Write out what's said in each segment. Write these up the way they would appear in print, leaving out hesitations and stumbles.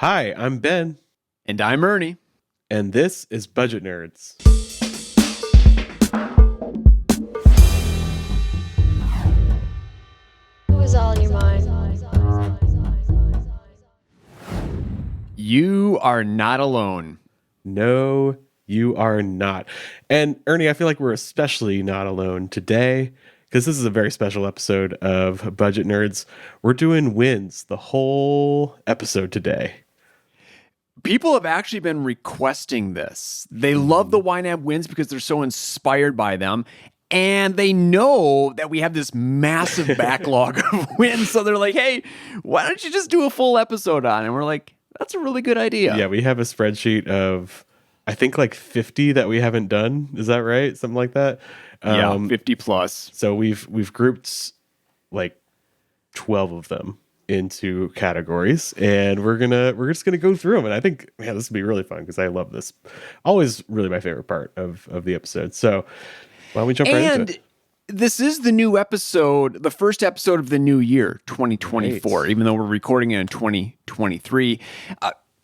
Hi, I'm Ben. And I'm Ernie. And this is Budget Nerds. What was all in your mind? You are not alone. No, you are not. And Ernie, I feel like we're especially not alone today because this is a very special episode of Budget Nerds. We're doing wins the whole episode today. People have actually been requesting this. They love the YNAB wins because they're so inspired by them. And they know that we have this massive backlog of wins. So they're like, hey, why don't you just do a full episode on it? And we're like, that's a really good idea. Yeah, we have a spreadsheet of, I think, like 50 that we haven't done. Is that right? Something like that? 50 plus. So we've grouped like 12 of them into categories, and we're just gonna go through them. And I think, man, this will be really fun because I love this. Always really my favorite part of the episode. So why don't we jump right into it? This is the new episode, the first episode of the new year, 2024, even though we're recording it in 2023.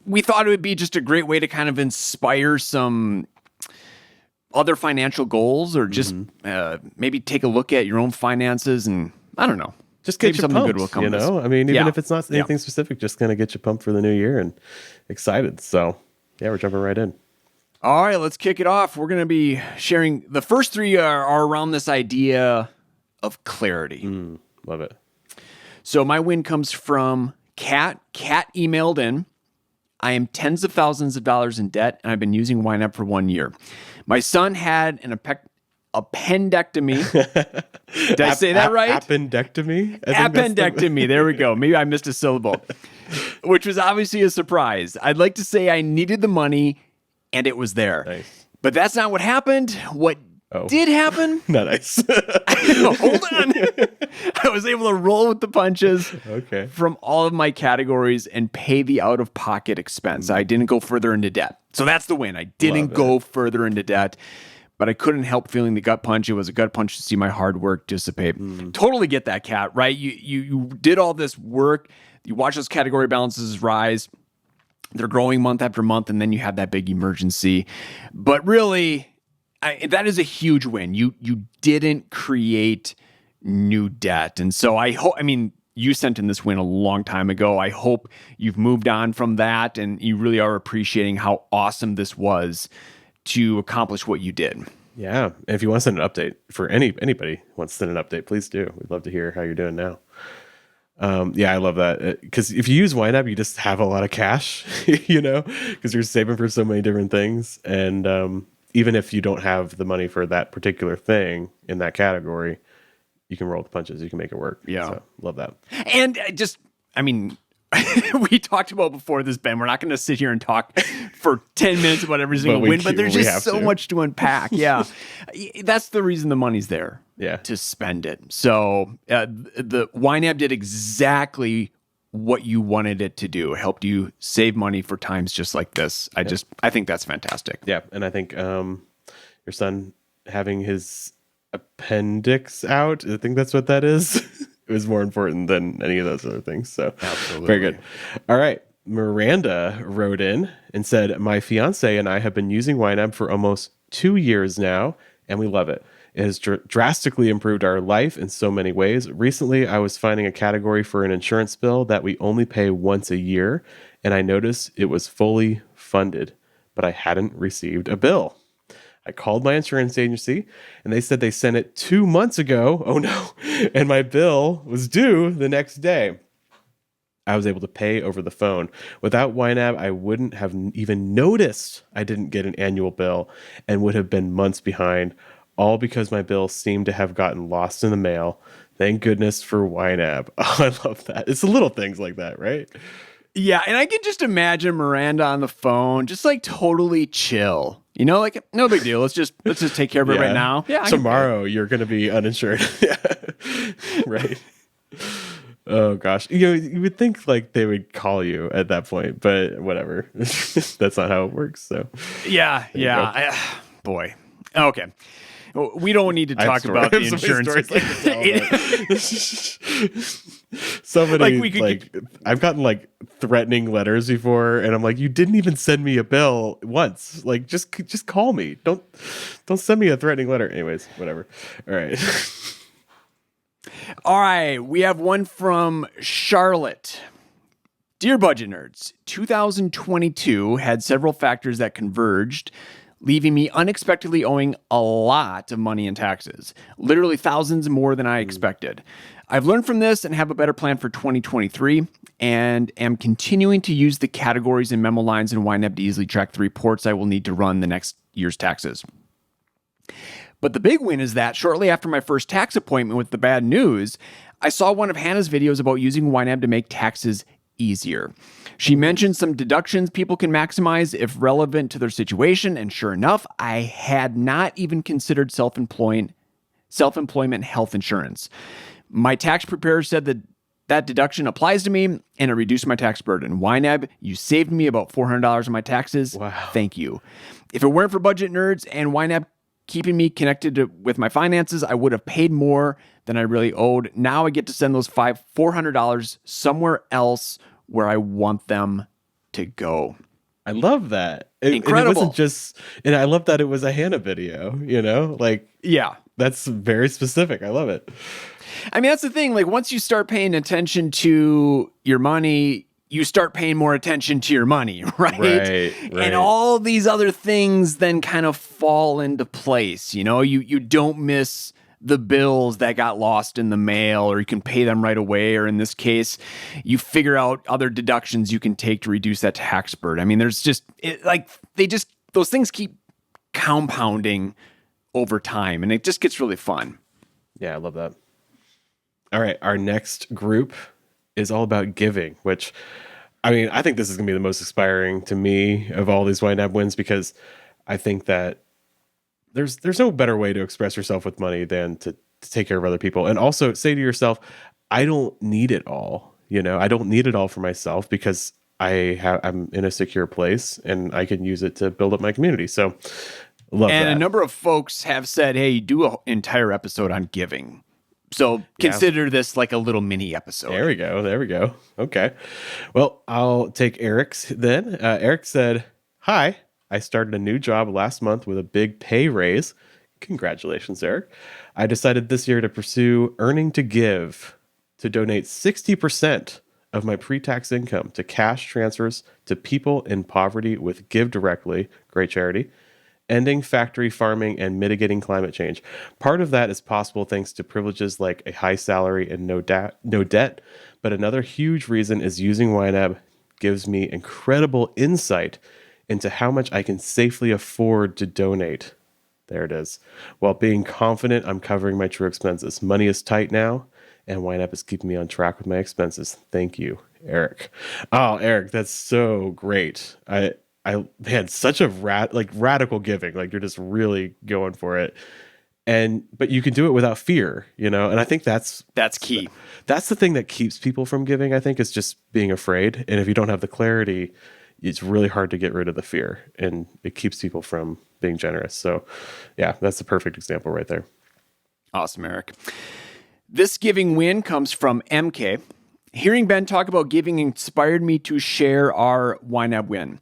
We thought it would be just a great way to kind of inspire some other financial goals, or just maybe take a look at your own finances, and I don't know. Just get maybe you something pumped, good will come. You know, I mean, even if it's not anything specific, just kind of get you pumped for the new year and excited. So yeah, we're jumping right in. All right, let's kick it off. We're going to be sharing, the first three are around this idea of clarity. Love it. So my win comes from Kat. Kat emailed in, I am tens of thousands of dollars in debt, and I've been using YNAB for 1 year. My son had an appendectomy. Did I say that right? Appendectomy? Appendectomy. There we go. Maybe I missed a syllable, which was obviously a surprise. I'd like to say I needed the money, and it was there. Nice. But that's not what happened. What did happen? Not nice. Hold on. I was able to roll with the punches from all of my categories and pay the out-of-pocket expense. I didn't go further into debt. So that's the win. I didn't go further into debt, but I couldn't help feeling the gut punch. It was a gut punch to see my hard work dissipate. Totally get that, Kat, right? You did all this work. You watch those category balances rise. They're growing month after month, and then you have that big emergency. But really, that is a huge win. You didn't create new debt. And so you sent in this win a long time ago. I hope you've moved on from that, and you really are appreciating how awesome this was to accomplish what you did. Yeah. And if you want to send an update for anybody who wants to send an update, please do. We'd love to hear how you're doing now. Yeah, I love that. Because if you use YNAB, you just have a lot of cash, you know, because you're saving for so many different things. And even if you don't have the money for that particular thing in that category, you can roll the punches. You can make it work. Yeah. So, love that. And we talked about before this, Ben. We're not going to sit here and talk for 10 minutes about every single win, but there's just so much to unpack. Yeah. That's the reason the money's there. Yeah. To spend it. So the YNAB did exactly what you wanted it to do. It helped you save money for times just like this. I think that's fantastic. Yeah. And I think your son having his appendix out, I think that's what that is. It was more important than any of those other things. So absolutely. Very good. All right. Miranda wrote in and said, my fiance and I have been using YNAB for almost 2 years now, and we love it. It has drastically improved our life in so many ways. Recently, I was finding a category for an insurance bill that we only pay once a year, and I noticed it was fully funded, but I hadn't received a bill. I called my insurance agency, and they said they sent it 2 months ago. Oh no. And my bill was due the next day. I was able to pay over the phone. Without YNAB, I wouldn't have even noticed I didn't get an annual bill and would have been months behind, all because my bill seemed to have gotten lost in the mail. Thank goodness for YNAB. Oh, I love that. It's the little things like that, right? Yeah, and I can just imagine Miranda on the phone, just like totally chill. You know, like, no big deal. Let's just take care of it right now. Yeah. Tomorrow you're going to be uninsured. Yeah. Right. Oh gosh. You would think like they would call you at that point, but whatever. That's not how it works. So yeah. Boy. Okay. We don't need to talk about the insurance. so many I've gotten like threatening letters before, and I'm like, you didn't even send me a bill once. Like, just call me. Don't send me a threatening letter. Anyways, whatever. All right. All right, we have one from Charlotte. Dear Budget Nerds, 2022 had several factors that converged, leaving me unexpectedly owing a lot of money in taxes, literally thousands more than I expected. I've learned from this and have a better plan for 2023 and am continuing to use the categories and memo lines in YNAB to easily track the reports I will need to run the next year's taxes. But the big win is that shortly after my first tax appointment with the bad news, I saw one of Hannah's videos about using YNAB to make taxes easier. She mentioned some deductions people can maximize if relevant to their situation, and sure enough, I had not even considered self-employment health insurance. My tax preparer said that deduction applies to me, and it reduced my tax burden. YNAB, you saved me about $400 on my taxes. Wow. Thank you. If it weren't for Budget Nerds and YNAB keeping me connected with my finances, I would have paid more than I really owed. Now I get to send those $400 somewhere else where I want them to go. I love that. Incredible. And it wasn't just, and I love that it was a Hannah video, Yeah. That's very specific. I love it. I mean, that's the thing. Like, once you start paying attention to your money, you start paying more attention to your money, right? Right. And all these other things then kind of fall into place. You don't miss the bills that got lost in the mail, or you can pay them right away. Or in this case, you figure out other deductions you can take to reduce that tax burden. I mean, there's those things keep compounding over time, and it just gets really fun. Yeah, I love that. All right. Our next group is all about giving, which, I mean, I think this is going to be the most inspiring to me of all these YNAB wins, because I think that there's no better way to express yourself with money than to take care of other people. And also say to yourself, I don't need it all. I don't need it all for myself, because I'm in a secure place and I can use it to build up my community. So love that. And a number of folks have said, hey, do an entire episode on giving. So consider this like a little mini episode. There we go. Okay. Well, I'll take Eric's then. Eric said, hi, I started a new job last month with a big pay raise. Congratulations, Eric. I decided this year to pursue earning to give, to donate 60% of my pre-tax income to cash transfers to people in poverty with Give Directly, great charity, ending factory farming and mitigating climate change. Part of that is possible thanks to privileges like a high salary and no debt. But another huge reason is using YNAB gives me incredible insight into how much I can safely afford to donate. There it is. While being confident I'm covering my true expenses. Money is tight now, and YNAB is keeping me on track with my expenses. Thank you, Eric. Oh, Eric, that's so great. I had such a radical giving. Like, you're just really going for it. But you can do it without fear, and I think that's key. That's the thing that keeps people from giving, I think, is just being afraid. And if you don't have the clarity, it's really hard to get rid of the fear, and it keeps people from being generous. So yeah, that's the perfect example right there. Awesome, Eric. This giving win comes from MK. Hearing Ben talk about giving inspired me to share our YNAB win.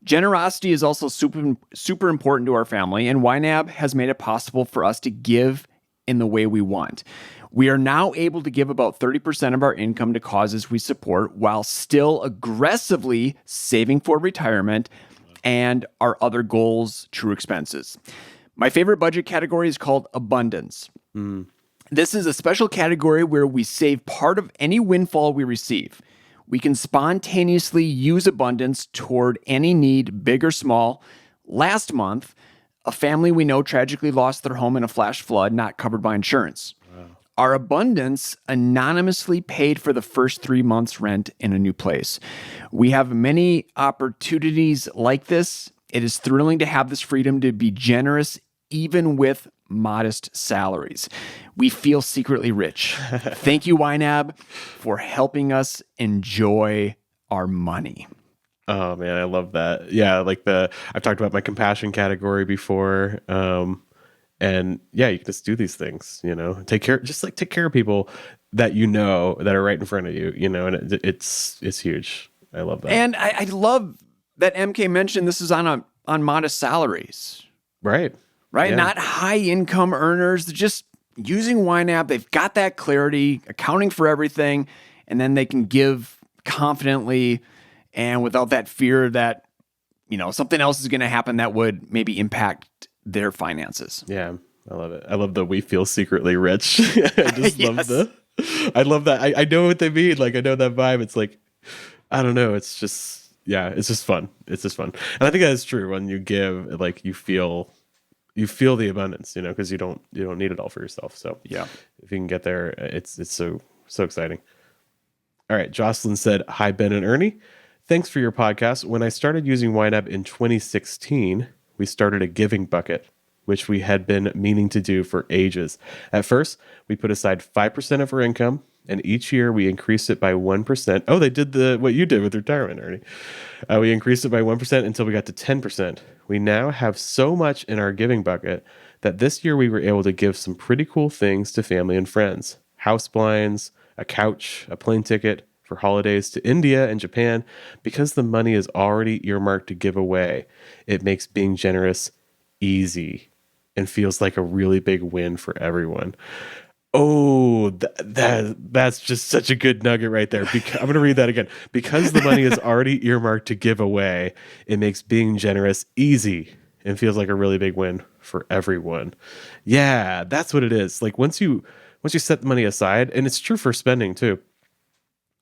Generosity is also super important to our family, and YNAB has made it possible for us to give in the way we want. We are now able to give about 30% of our income to causes we support while still aggressively saving for retirement and our other goals, true expenses. My favorite budget category is called abundance. This is a special category where we save part of any windfall we receive. We can spontaneously use abundance toward any need, big or small. Last month, a family we know tragically lost their home in a flash flood, not covered by insurance. Wow. Our abundance anonymously paid for the first 3 months' rent in a new place. We have many opportunities like this. It is thrilling to have this freedom to be generous, even with modest salaries. We feel secretly rich. Thank you, YNAB, for helping us enjoy our money. Oh man, I love that. Yeah, I've talked about my compassion category before. And yeah, you can just do these things, take care of people. that that are right in front of you, and it's huge. I love that. And I love that MK mentioned this is on modest salaries. Right. Yeah. Not high income earners. They're just using YNAB. They've got that clarity, accounting for everything, and then they can give confidently and without that fear that, something else is going to happen that would maybe impact their finances. Yeah. I love it. I love the we feel secretly rich. I just love I love that. I know what they mean. Like, I know that vibe. It's like, I don't know. It's just, it's just fun. It's just fun. And I think that's true. When you give, like, you feel the abundance, because you don't need it all for yourself. So yeah, if you can get there, it's so exciting. All right. Jocelyn said, "Hi, Ben and Ernie. Thanks for your podcast. When I started using YNAB in 2016, we started a giving bucket, which we had been meaning to do for ages. At first, we put aside 5% of our income, and each year we increased it by 1%. Oh, they did what you did with retirement, Ernie. We increased it by 1% until we got to 10%. We now have so much in our giving bucket that this year we were able to give some pretty cool things to family and friends. House blinds, a couch, a plane ticket for holidays to India and Japan. Because the money is already earmarked to give away, it makes being generous easy and feels like a really big win for everyone." Oh, that's just such a good nugget right there. I'm going to read that again. Because the money is already earmarked to give away, it makes being generous easy and feels like a really big win for everyone. Yeah, that's what it is. Like, once you set the money aside, and it's true for spending too.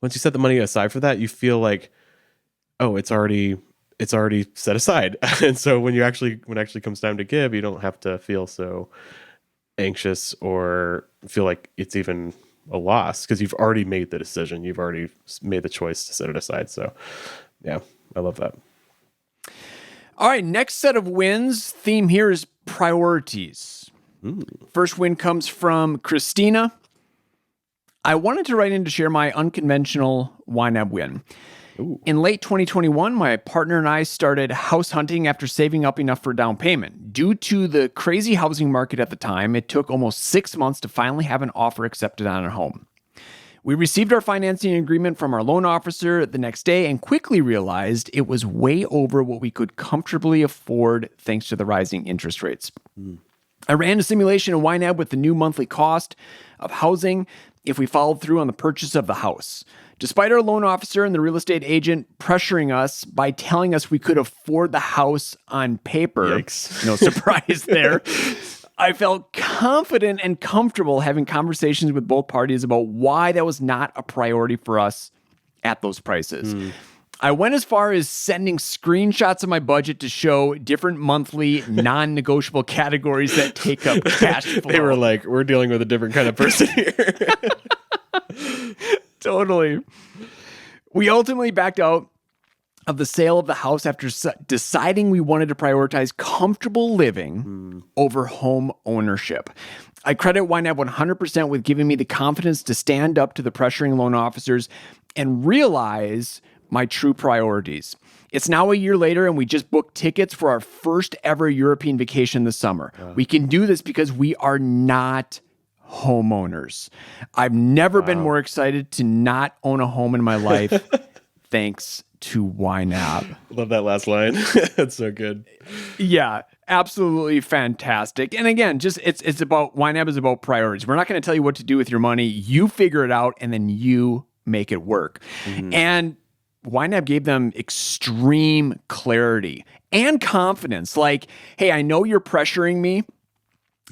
Once you set the money aside for that, you feel like, oh, it's already set aside. And so when it actually comes time to give, you don't have to feel so anxious or feel like it's even a loss, because you've already made the decision. You've already made the choice to set it aside. So yeah, I love that. All right, next set of wins. Theme here is priorities. First win comes from Christina. "I wanted to write in to share my unconventional YNAB win. Ooh. In late 2021, my partner and I started house hunting after saving up enough for a down payment. Due to the crazy housing market at the time, it took almost 6 months to finally have an offer accepted on a home. We received our financing agreement from our loan officer the next day and quickly realized it was way over what we could comfortably afford thanks to the rising interest rates. I ran a simulation in YNAB with the new monthly cost of housing if we followed through on the purchase of the house. Despite our loan officer and the real estate agent pressuring us by telling us we could afford the house on paper, Yikes. No surprise there, I felt confident and comfortable having conversations with both parties about why that was not a priority for us at those prices. I went as far as sending screenshots of my budget to show different monthly non-negotiable categories that take up cash flow. They were like, we're dealing with a different kind of person here. Totally. We ultimately backed out of the sale of the house after deciding we wanted to prioritize comfortable living over home ownership. I credit YNAB 100% with giving me the confidence to stand up to the pressuring loan officers and realize my true priorities. It's now a year later, and we just booked tickets for our first ever European vacation this summer. We can do this because we are not homeowners. I've never been more excited to not own a home in my life. Thanks to YNAB. Love that last line. That's so good. Yeah, absolutely fantastic. And again, just it's about YNAB is about priorities. We're not going to tell you what to do with your money. You figure it out, and then you make it work. And YNAB gave them extreme clarity and confidence. Like, hey, I know you're pressuring me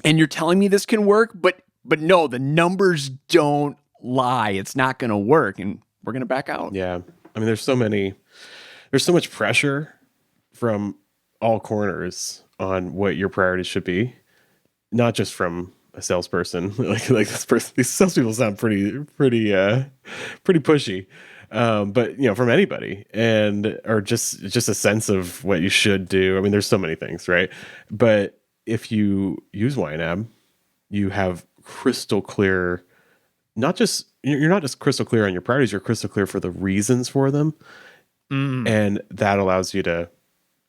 and you're telling me this can work, but no, the numbers don't lie. It's not going to work, and we're going to back out. Yeah. I mean, there's so much pressure from all corners on what your priorities should be, not just from a salesperson. like this person, these salespeople sound pretty pushy. But from anybody, or just a sense of what you should do. I mean, there's so many things, right? But if you use YNAB, you have crystal clear, you're not just crystal clear on your priorities, you're crystal clear for the reasons for them. And that allows you to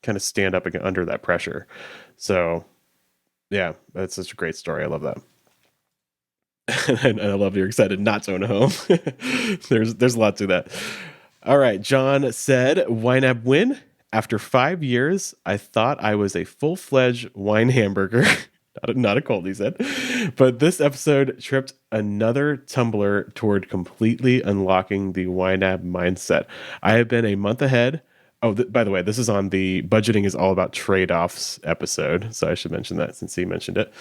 kind of stand up under that pressure. So yeah, that's such a great story. I love that. And I love you're excited not to own a home. There's a lot to that. All right. John said, YNAB Win. After 5 years, I thought I was a full-fledged wine hamburger. Not a cold, he said. But this episode tripped another tumbler toward completely unlocking the YNAB mindset. I have been a month ahead. Oh, by the way, this is on the budgeting is all about trade-offs episode. So I should mention that since he mentioned it.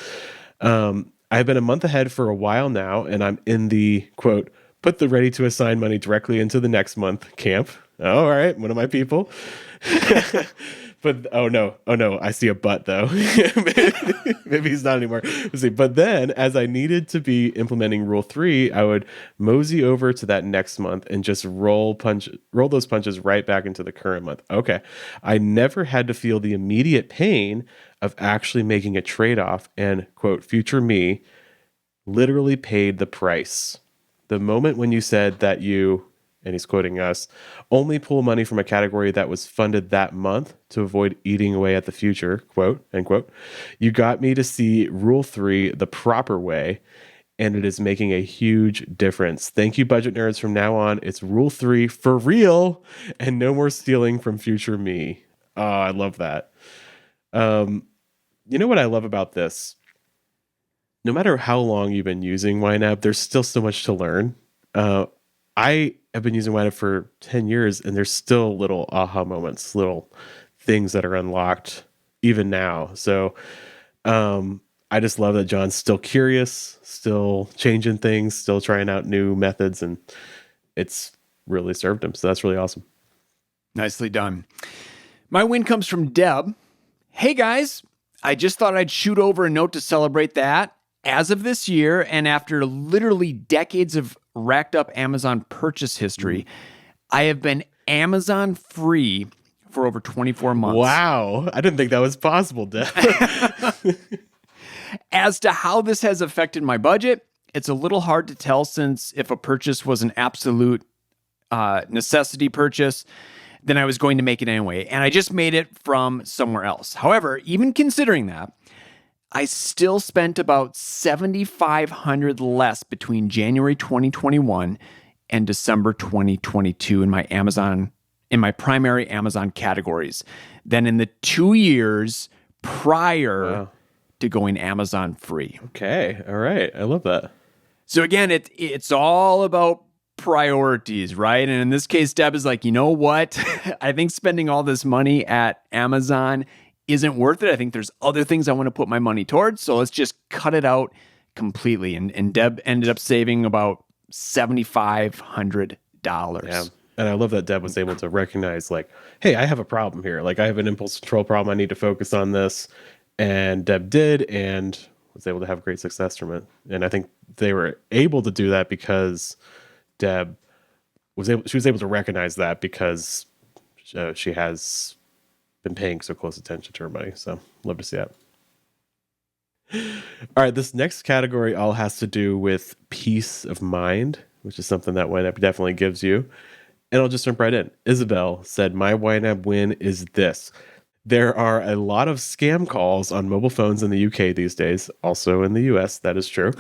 I've been a month ahead for a while now, and I'm in the, quote, put the ready to assign money directly into the next month camp. Oh, all right, one of my people. But oh no, I see a but though. Maybe he's not anymore. Let's see. But then, as I needed to be implementing Rule 3, I would mosey over to that next month and just roll those punches right back into the current month. Okay, I never had to feel the immediate pain of actually making a trade-off, and quote, future me literally paid the price. The moment when you said that you, and he's quoting us, only pull money from a category that was funded that month to avoid eating away at the future, quote, end quote. You got me to see Rule 3 the proper way, and it is making a huge difference. Thank you, budget nerds. From now on, it's Rule 3 for real, and no more stealing from future me. Oh, I love that. You know what I love about this? No matter how long you've been using YNAB, there's still so much to learn. I have been using YNAB for 10 years, and there's still little aha moments, little things that are unlocked even now. So I just love that John's still curious, still changing things, still trying out new methods, and it's really served him. So that's really awesome. Nicely done. My win comes from Deb. Hey guys, I just thought I'd shoot over a note to celebrate that. As of this year, and after literally decades of racked up Amazon purchase history, I have been Amazon free for over 24 months. Wow. I didn't think that was possible, Deb. As to how this has affected my budget, it's a little hard to tell, since if a purchase was an absolute necessity purchase, then I was going to make it anyway. And I just made it from somewhere else. However, even considering that, I still spent about $7,500 less between January 2021 and December 2022 in my primary Amazon categories than in the 2 years prior to going Amazon free. Okay. All right. I love that. So again, it's all about priorities, right? And in this case, Deb is like, you know what? I think spending all this money at Amazon isn't worth it. I think there's other things I want to put my money towards. So let's just cut it out completely. And Deb ended up saving about $7,500. Yeah. And I love that Deb was able to recognize, like, hey, I have a problem here. Like, I have an impulse control problem. I need to focus on this. And Deb did, and was able to have great success from it. And I think they were able to do that because Deb was able to recognize that, because she has been paying so close attention to her money. So love to see that. All right, this next category all has to do with peace of mind, which is something that YNAB definitely gives you. And I'll just jump right in. Isabel said, my YNAB win is this. There are a lot of scam calls on mobile phones in the UK these days, also in the US, that is true.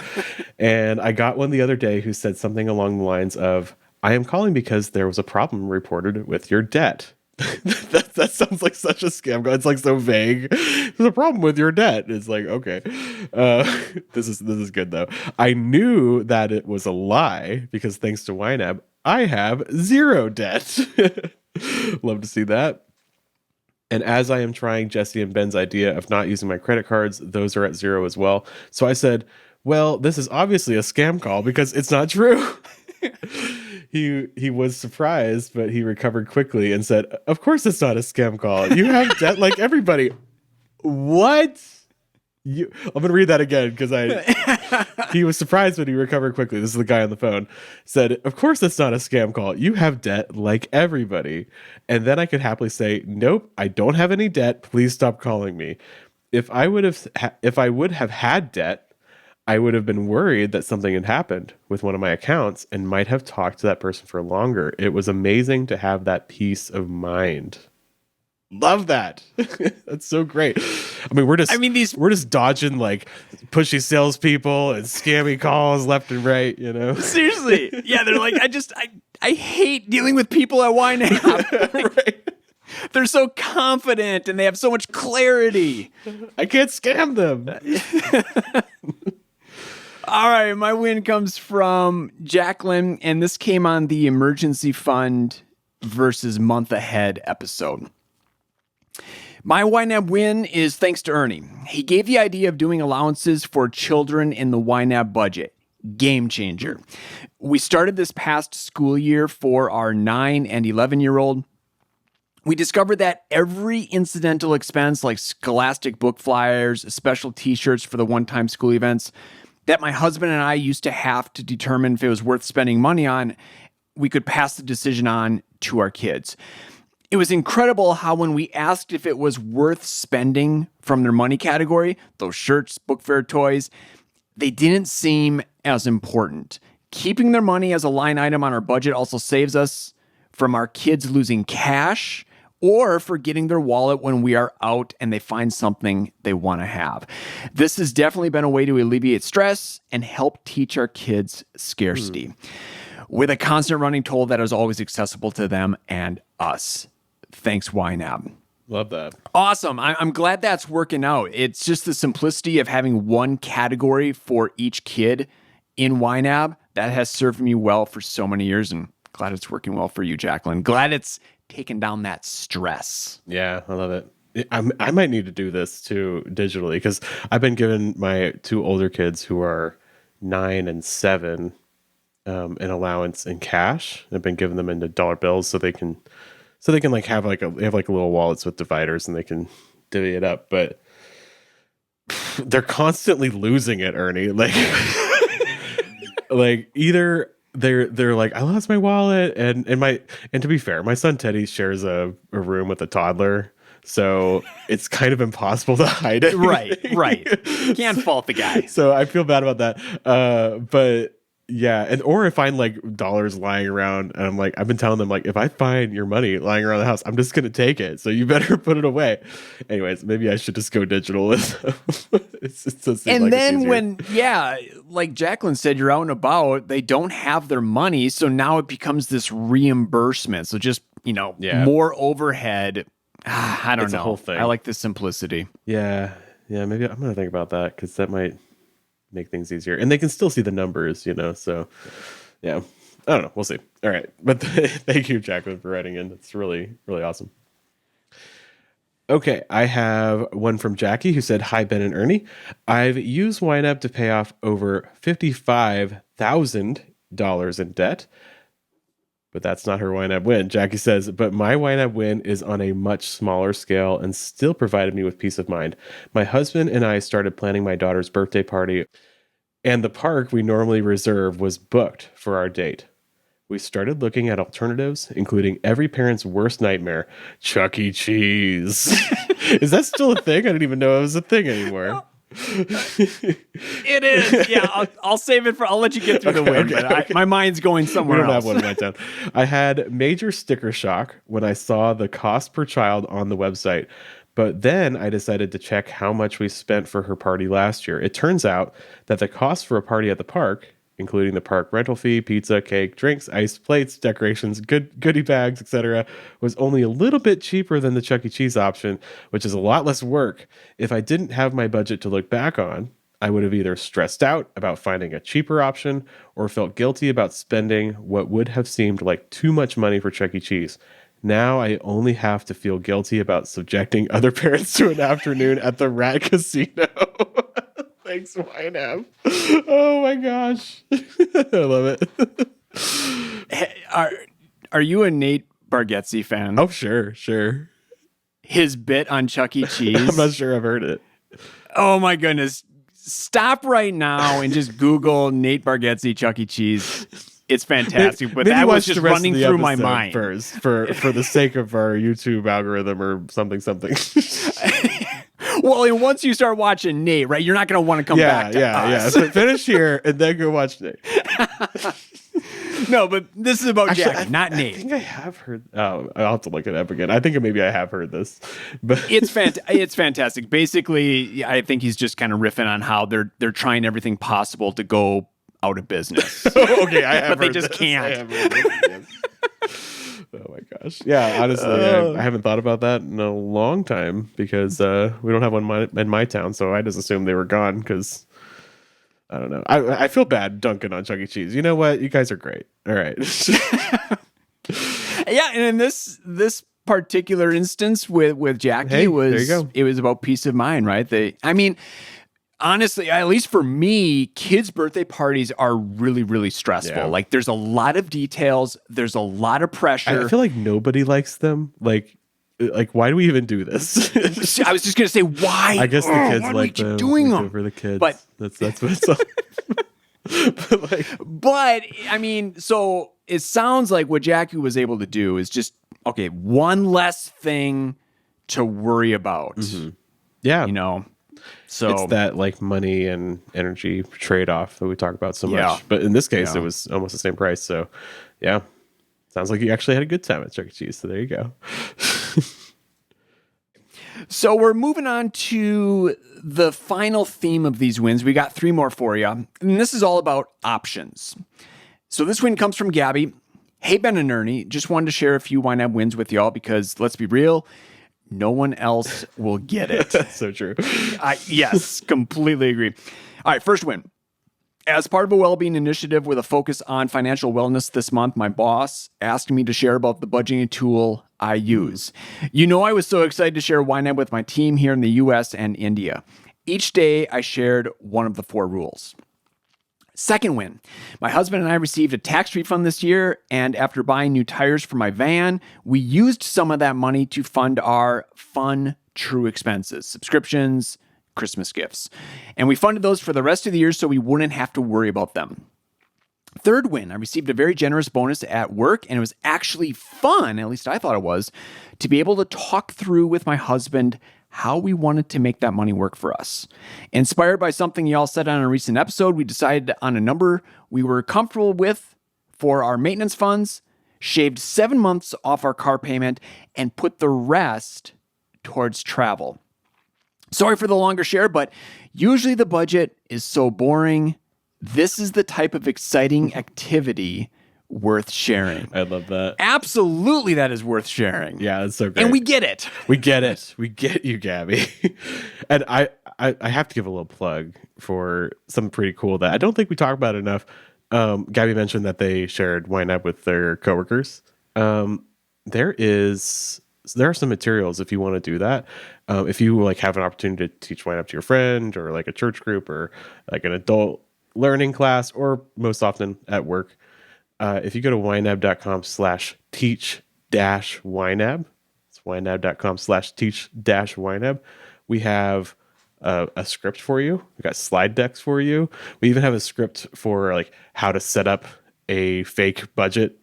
And I got one the other day who said something along the lines of, I am calling because there was a problem reported with your debt. That sounds like such a scam. It's like so vague. There's a problem with your debt. It's like, okay. This is good though. I knew that it was a lie because thanks to YNAB, I have zero debt. Love to see that. And as I am trying Jesse and Ben's idea of not using my credit cards, those are at zero as well. So I said, well, this is obviously a scam call because it's not true. He was surprised, but he recovered quickly and said, of course it's not a scam call. You have debt like everybody. What? I'm going to read that again because he was surprised, but he recovered quickly. This is the guy on the phone. Said, of course it's not a scam call. You have debt like everybody. And then I could happily say, nope, I don't have any debt. Please stop calling me. If I would have had debt, I would have been worried that something had happened with one of my accounts and might have talked to that person for longer. It was amazing to have that peace of mind. Love that. That's so great. I mean, we're just dodging like pushy salespeople and scammy calls left and right, you know? Seriously. Yeah, they're like, I hate dealing with people at YNAB. Right. They're so confident and they have so much clarity. I can't scam them. All right, my win comes from Jacqueline, and this came on the emergency fund versus month ahead episode. My YNAB win is thanks to Ernie. He gave the idea of doing allowances for children in the YNAB budget. Game changer. We started this past school year for our 9 and 11-year-old. We discovered that every incidental expense, like scholastic book flyers, special t-shirts for the one-time school events, that my husband and I used to have to determine if it was worth spending money on, we could pass the decision on to our kids. It was incredible how when we asked if it was worth spending from their money category, those shirts, book fair toys, they didn't seem as important. Keeping their money as a line item on our budget also saves us from our kids losing cash or forgetting their wallet when we are out and they find something they want to have. This has definitely been a way to alleviate stress and help teach our kids scarcity with a constant running total that is always accessible to them and us. Thanks, YNAB. Love that. Awesome. I'm glad that's working out. It's just the simplicity of having one category for each kid in YNAB that has served me well for so many years, and glad it's working well for you, Jacqueline. Glad it's taken down that stress. Yeah, I love it. I might need to do this too digitally because I've been giving my 2 older kids who are 9 and 7 an allowance in cash. I've been giving them into dollar bills so they can like have like a little wallets with dividers and they can divvy it up. But they're constantly losing it, Ernie. Like, like either they're like, I lost my wallet, and to be fair, my son Teddy shares a room with a toddler, so it's kind of impossible to hide it. Right. Can't fault the guy. So I feel bad about that. But yeah, or I find like dollars lying around, and I'm like, I've been telling them like, if I find your money lying around the house, I'm just gonna take it. So you better put it away. Anyways, maybe I should just go digital with them. And then when, like Jacqueline said, you're out and about, they don't have their money, so now it becomes this reimbursement. So just more overhead. I don't know. A whole thing. I like the simplicity. Yeah. Maybe I'm gonna think about that because that might make things easier, and they can still see the numbers, so yeah, I don't know, we'll see. All right, but thank you, Jacqueline, for writing in. That's really, really awesome. Okay, I have one from Jackie who said, hi, Ben and Ernie. I've used YNAB to pay off over $55,000 in debt, but that's not her YNAB win. Jackie says, but my YNAB win is on a much smaller scale and still provided me with peace of mind. My husband and I started planning my daughter's birthday party, and the park we normally reserve was booked for our date. We started looking at alternatives, including every parent's worst nightmare, Chuck E. Cheese. Is that still a thing? I didn't even know it was a thing anymore. It is. Yeah, I'll save it I'll let you get through the win. Okay. My mind's going somewhere else. I don't have one in my town. I had major sticker shock when I saw the cost per child on the website, but then I decided to check how much we spent for her party last year. It turns out that the cost for a party at the park, including the park rental fee, pizza, cake, drinks, iced plates, decorations, goodie bags, etc., was only a little bit cheaper than the Chuck E. Cheese option, which is a lot less work. If I didn't have my budget to look back on, I would have either stressed out about finding a cheaper option or felt guilty about spending what would have seemed like too much money for Chuck E. Cheese. Now I only have to feel guilty about subjecting other parents to an afternoon at the Rat Casino. Thanks, YNAB. Oh my gosh. I love it. Are you a Nate Bargatze fan? Oh, sure. His bit on Chuck E. Cheese? I'm not sure I've heard it. Oh my goodness. Stop right now and just Google Nate Bargatze Chuck E. Cheese. It's fantastic, but that was just running through my mind. First, for the sake of our YouTube algorithm or something. Well, and once you start watching Nate, right, you're not going to want to come back to us. So finish here and then go watch Nate. No, but this is about Actually, Jackie, not I Nate. think I have heard. Oh, I'll have to look it up again. I think maybe I have heard this, but It's fantastic. Basically, I think he's just kind of riffing on how they're trying everything possible to go out of business. Okay, I have, but they heard just this. can't. I have heard this, yes. Oh my gosh. Yeah, honestly, I haven't thought about that in a long time because we don't have one in my town, so I just assumed they were gone because I don't know. I feel bad dunking on Chuck E. Cheese. You know what? You guys are great. All right. Yeah, and in this particular instance with Jackie, Hey, there you go. it was about peace of mind, right? Honestly, at least for me, kids' birthday parties are really, really stressful. Yeah. Like, there's a lot of details. There's a lot of pressure. I feel like nobody likes them. Like, why do we even do this? I was just gonna say, why? I guess the kids why like are you them. doing We them do it for the kids. But that's what it's like. But I mean, so it sounds like what Jackie was able to do is just one less thing to worry about. Mm-hmm. Yeah, So it's that like money and energy trade-off that we talk about so much. But in this case, it was almost the same price. So, yeah, sounds like you actually had a good time at Chuck E. Cheese. So there you go. So we're moving on to the final theme of these wins. We got 3 more for you. And this is all about options. So this win comes from Gabby. Hey, Ben and Ernie, just wanted to share a few YNAB wins with y'all because let's be real, no one else will get it. That's so true. Yes, completely agree. All right, first win. As part of a well-being initiative with a focus on financial wellness this month, my boss asked me to share about the budgeting tool I use. I was so excited to share YNAB with my team here in the US and India. Each day, I shared one of the 4 rules. Second win. My husband and I received a tax refund this year, and after buying new tires for my van, we used some of that money to fund our fun, true expenses, subscriptions, Christmas gifts. And we funded those for the rest of the year so we wouldn't have to worry about them. Third win, I received a very generous bonus at work, and it was actually fun, at least I thought it was, to be able to talk through with my husband how we wanted to make that money work for us. Inspired by something y'all said on a recent episode, we decided on a number we were comfortable with for our maintenance funds, shaved 7 months off our car payment, and put the rest towards travel. Sorry for the longer share, but usually the budget is so boring. This is the type of exciting activity worth sharing. I love that. Absolutely, that is worth sharing. Yeah, that's so great. And we get it. We get it. We get you, Gabby. And I have to give a little plug for something pretty cool that I don't think we talk about enough. Gabby mentioned that they shared YNAB with their coworkers. There are some materials if you want to do that. If you have an opportunity to teach YNAB to your friend or like a church group or like an adult learning class or most often at work, if you go to ynab.com/teach-ynab, it's ynab.com/teach-ynab, we have a script for you. We got slide decks for you. We even have a script for like how to set up a fake budget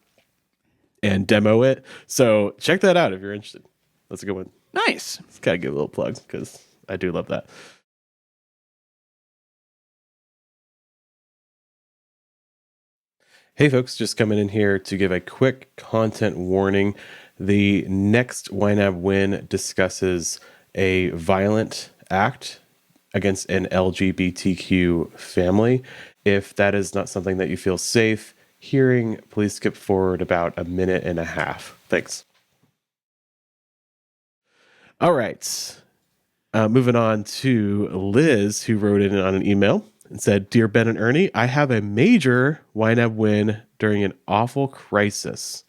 and demo it. So check that out if you're interested. That's a good one. Nice. Just gotta give a little plug because I do love that. Hey folks, just coming in here to give a quick content warning. The next YNAB Win discusses a violent act against an LGBTQ family. If that is not something that you feel safe hearing, please skip forward about a minute and a half. Thanks. All right. Moving on to Liz, who wrote in on an email and said, Dear Ben and Ernie, I have a major YNAB win during an awful crisis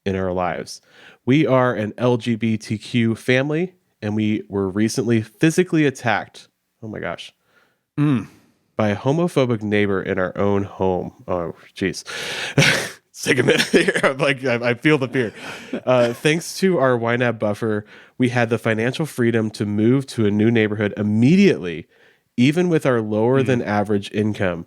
in our lives. We are an LGBTQ family, and we were recently physically attacked. Oh my gosh. By a homophobic neighbor in our own home. Oh, jeez. Take a minute here. I feel the fear. Thanks to our YNAB buffer, we had the financial freedom to move to a new neighborhood immediately, even with our lower than average income.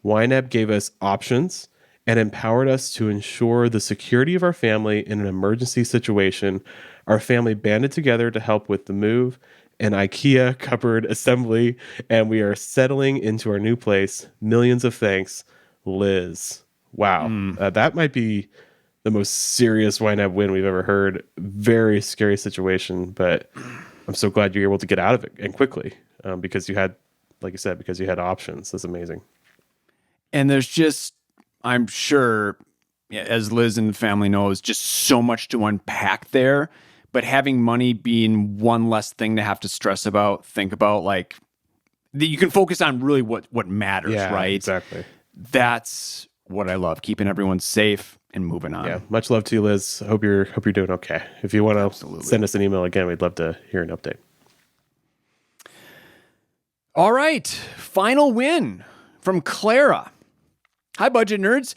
YNAB gave us options and empowered us to ensure the security of our family in an emergency situation. Our family banded together to help with the move and IKEA cupboard assembly, and we are settling into our new place. Millions of thanks, Liz. Wow. That might be the most serious YNAB win we've ever heard. Very scary situation, but I'm so glad you're able to get out of it and quickly because you had, like you said, because you had options. That's amazing. And there's just, I'm sure, as Liz and the family knows, just so much to unpack there. But having money being one less thing to have to stress about, think about, like, you can focus on really what matters, right? Exactly. That's what I love, keeping everyone safe and moving on. Yeah, much love to you, Liz. Hope you're doing okay. If you want to send us an email again, we'd love to hear an update. All right, final win from Clara. Hi, budget nerds.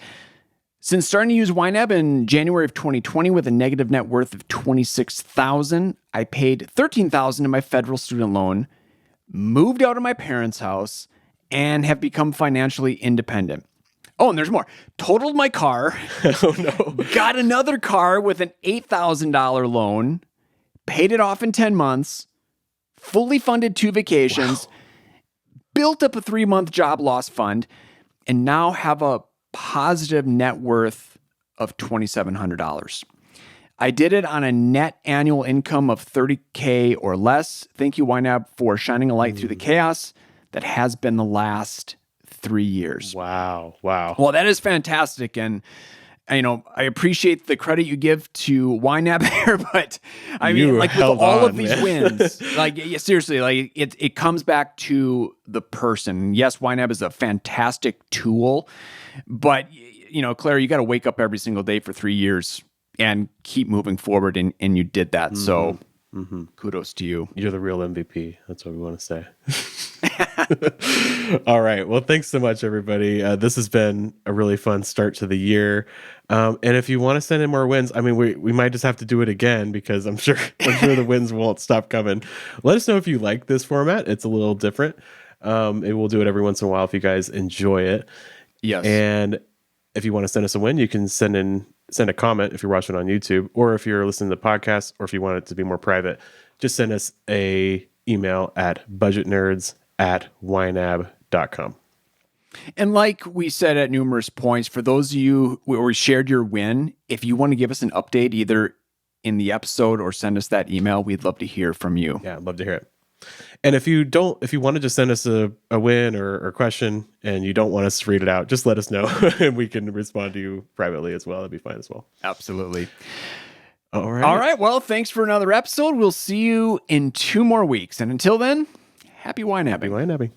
Since starting to use YNAB in January of 2020 with a negative net worth of $26,000, I paid $13,000 in my federal student loan, moved out of my parents' house, and have become financially independent. Oh, and there's more. Totaled my car. Oh, no. Got another car with an $8,000 loan, paid it off in 10 months, fully funded 2 vacations, built up a 3-month job loss fund, and now have a positive net worth of $2,700. I did it on a net annual income of $30K or less. Thank you, YNAB, for shining a light through the chaos that has been the last 3 years. Wow. Well, that is fantastic. And, I appreciate the credit you give to YNAB there, but I mean, like with all of these wins, like seriously, like it comes back to the person. Yes, YNAB is a fantastic tool, but Claire, you got to wake up every single day for 3 years and keep moving forward, and you did that. So kudos to you. You're the real MVP. That's what we want to say. All right. Well, thanks so much, everybody. This has been a really fun start to the year. And if you want to send in more wins, I mean, we might just have to do it again because I'm sure the wins won't stop coming. Let us know if you like this format. It's a little different. And we'll do it every once in a while if you guys enjoy it. Yes. And if you want to send us a win, you can send a comment if you're watching on YouTube, or if you're listening to the podcast, or if you want it to be more private, just send us a email at budgetnerds@ynab.com. And like we said at numerous points, for those of you where we shared your win, if you want to give us an update either in the episode or send us that email, we'd love to hear from you. Yeah, I'd love to hear it. And if you want to just send us a win or question and you don't want us to read it out, just let us know and we can respond to you privately as well. That'd be fine as well. Absolutely. All right. All right. Well, thanks for another episode. We'll see you in 2 more weeks. And until then, happy YNABing. Happy YNABing.